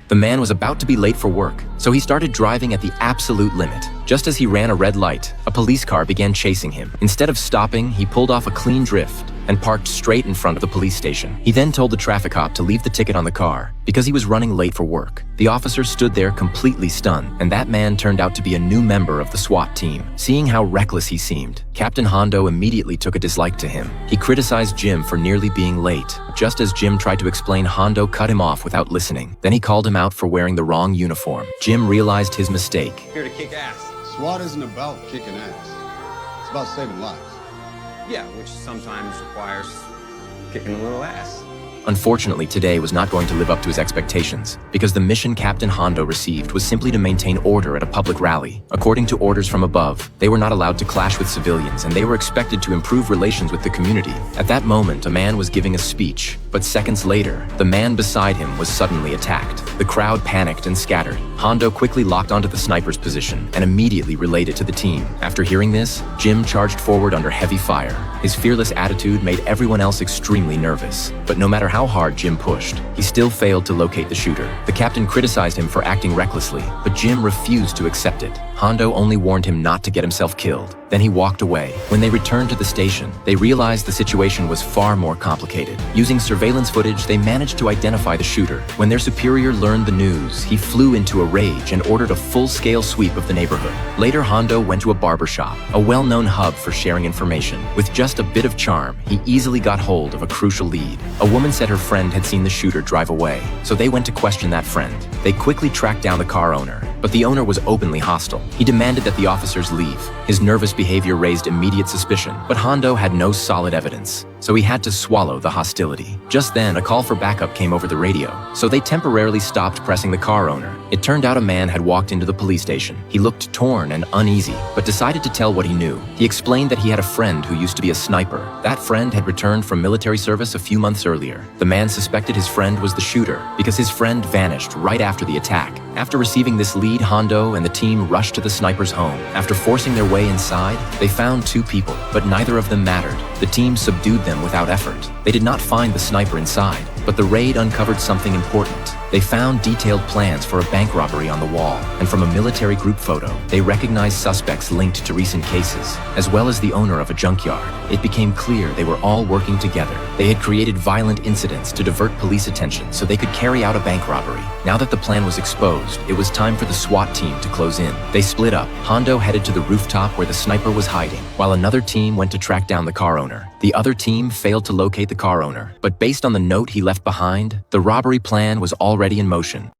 The man was about to be late for work, so he started driving at the absolute limit. Just as he ran a red light, a police car began chasing him. Instead of stopping, he pulled off a clean drift and parked straight in front of the police station. He then told the traffic cop to leave the ticket on the car because he was running late for work. The officer stood there completely stunned, and that man turned out to be a new member of the SWAT team. Seeing how reckless he seemed, Captain Hondo immediately took a dislike to him. He criticized Jim for nearly being late. Just as Jim tried to explain, Hondo cut him off without listening. Then he called him out for wearing the wrong uniform. Jim realized his mistake. Here to kick ass. SWAT isn't about kicking ass. It's about saving lives. Yeah, which sometimes requires kicking a little ass. Unfortunately, today was not going to live up to his expectations, because the mission Captain Hondo received was simply to maintain order at a public rally. According to orders from above, they were not allowed to clash with civilians, and they were expected to improve relations with the community. At that moment, a man was giving a speech, but seconds later, the man beside him was suddenly attacked. The crowd panicked and scattered. Hondo quickly locked onto the sniper's position and immediately relayed it to the team. After hearing this, Jim charged forward under heavy fire. His fearless attitude made everyone else extremely nervous. But no matter how hard Jim pushed, he still failed to locate the shooter. The captain criticized him for acting recklessly, but Jim refused to accept it. Hondo only warned him not to get himself killed. Then he walked away. When they returned to the station, they realized the situation was far more complicated. Using surveillance footage, they managed to identify the shooter. When their superior learned the news, he flew into a rage and ordered a full-scale sweep of the neighborhood. Later, Hondo went to a barbershop, a well-known hub for sharing information. With just a bit of charm, he easily got hold of a crucial lead. A woman said her friend had seen the shooter drive away, so they went to question that friend. They quickly tracked down the car owner, but the owner was openly hostile. He demanded that the officers leave. His nervous behavior raised immediate suspicion, but Hondo had no solid evidence, so he had to swallow the hostility. Just then, a call for backup came over the radio, so they temporarily stopped pressing the car owner. It turned out a man had walked into the police station. He looked torn and uneasy, but decided to tell what he knew. He explained that he had a friend who used to be a sniper. That friend had returned from military service a few months earlier. The man suspected his friend was the shooter because his friend vanished right after the attack. After receiving this lead, Hondo and the team rushed to the sniper's home. After forcing their way inside, they found two people, but neither of them mattered. The team subdued them without effort. They did not find the sniper inside, but the raid uncovered something important. They found detailed plans for a bank robbery on the wall, and from a military group photo, they recognized suspects linked to recent cases, as well as the owner of a junkyard. It became clear they were all working together. They had created violent incidents to divert police attention so they could carry out a bank robbery. Now that the plan was exposed, it was time for the SWAT team to close in. They split up. Hondo headed to the rooftop where the sniper was hiding, while another team went to track down the car owner. The other team failed to locate the car owner, but based on the note he left behind, the robbery plan was already in motion.